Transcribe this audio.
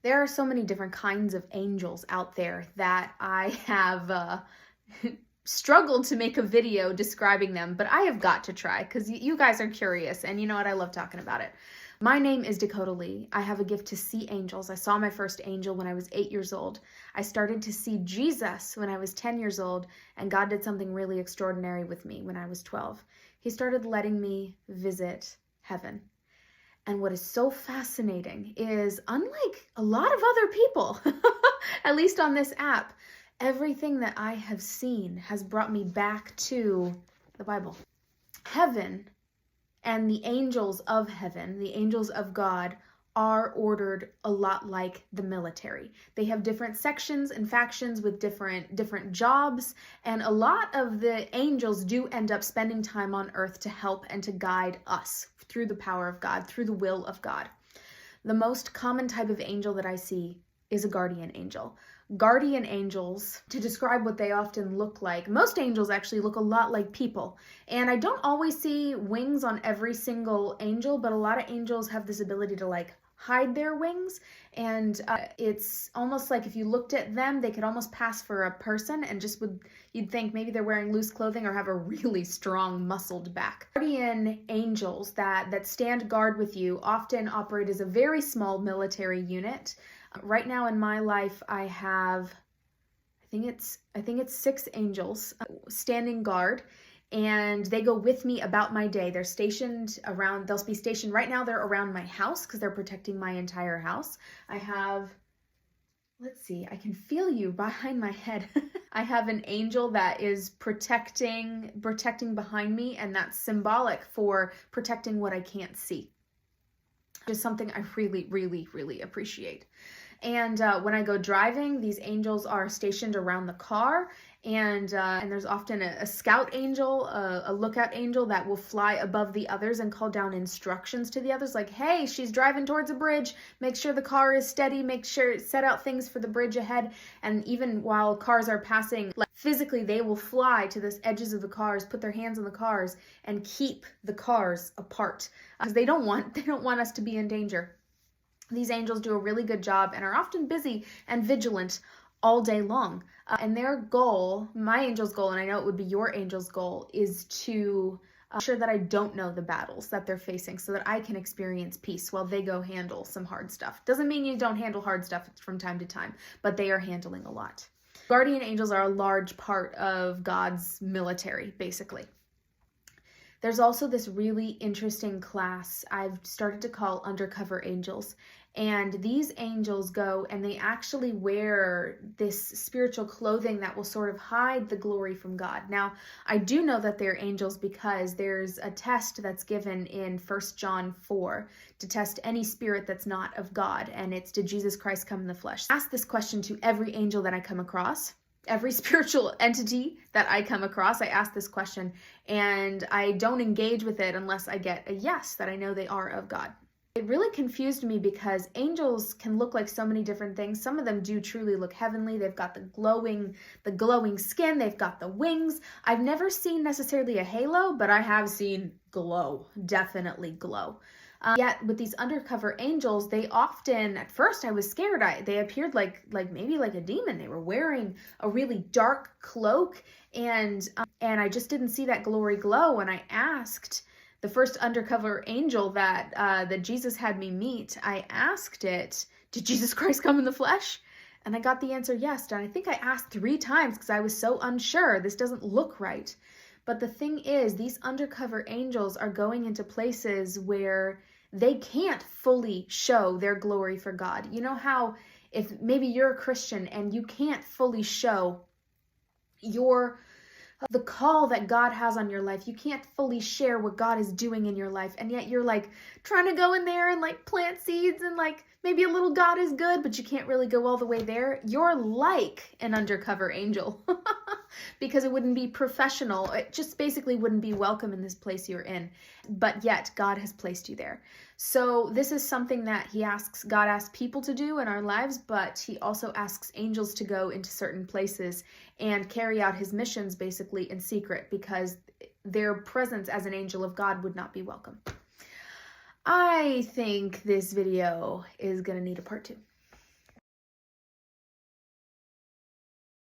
There are so many different kinds of angels out there that I have struggled to make a video describing them, but I have got to try because you guys are curious, and you know what? I love talking about it. My name is Dakota Lee. I have a gift to see angels. I saw my first angel when I was 8 years old. I started to see Jesus when I was 10 years old, and God did something really extraordinary with me when I was 12. He started letting me visit heaven. And what is so fascinating is, unlike a lot of other people, at least on this app, everything that I have seen has brought me back to the Bible. Heaven and the angels of heaven, the angels of God, are ordered a lot like the military. They have different sections and factions with different jobs, and a lot of the angels do end up spending time on earth to help and to guide us through the power of God, through the will of God. The most common type of angel that I see is a guardian angel. Guardian angels, to describe what they often look like, most angels actually look a lot like people. And I don't always see wings on every single angel, but a lot of angels have this ability to hide their wings, and it's almost like if you looked at them, they could almost pass for a person, and you'd think maybe they're wearing loose clothing or have a really strong muscled back. Guardian angels that stand guard with you often operate as a very small military unit. Right now in my life, I have, I think it's 6 angels standing guard, and they go with me about my day. They'll be stationed right now, they're around my house because they're protecting my entire house. I have, let's see, I can feel you behind my head. I have an angel that is protecting behind me, and that's symbolic for protecting what I can't see. Just something I really, really, really appreciate. And when I go driving, these angels are stationed around the car, and there's often a scout angel, a lookout angel that will fly above the others and call down instructions to the others, like, hey, she's driving towards a bridge, make sure the car is steady, set out things for the bridge ahead. And even while cars are passing, physically they will fly to the edges of the cars, put their hands on the cars, and keep the cars apart because they don't want us to be in danger. These angels do a really good job and are often busy and vigilant all day long. And their goal, my angel's goal, and I know it would be your angel's goal, is to ensure that I don't know the battles that they're facing so that I can experience peace while they go handle some hard stuff. Doesn't mean you don't handle hard stuff from time to time, but they are handling a lot. Guardian angels are a large part of God's military, basically. There's also this really interesting class I've started to call undercover angels. And these angels go and they actually wear this spiritual clothing that will sort of hide the glory from God. Now, I do know that they're angels because there's a test that's given in 1 John 4 to test any spirit that's not of God. And it's, did Jesus Christ come in the flesh? I ask this question to every angel that I come across. Every spiritual entity that I come across, I ask this question, and I don't engage with it unless I get a yes, that I know they are of God. It really confused me because angels can look like so many different things. Some of them do truly look heavenly. They've got the glowing skin. They've got the wings. I've never seen necessarily a halo, but I have seen glow, definitely glow. Yet with these undercover angels, they often, at first I was scared. They appeared maybe like a demon. They were wearing a really dark cloak, and I just didn't see that glory glow. And I asked the first undercover angel that Jesus had me meet, I asked it, did Jesus Christ come in the flesh? And I got the answer yes. And I think I asked 3 times because I was so unsure. This doesn't look right. But the thing is, these undercover angels are going into places where they can't fully show their glory for God. You know how if maybe you're a Christian and you can't fully show the call that God has on your life, you can't fully share what God is doing in your life, and yet you're trying to go in there and plant seeds and maybe a little God is good, but you can't really go all the way there. You're like an undercover angel because it wouldn't be professional. It just basically wouldn't be welcome in this place you're in, but yet God has placed you there. So this is something that God asks people to do in our lives, but he also asks angels to go into certain places and carry out his missions basically in secret because their presence as an angel of God would not be welcome. I think this video is going to need a part 2.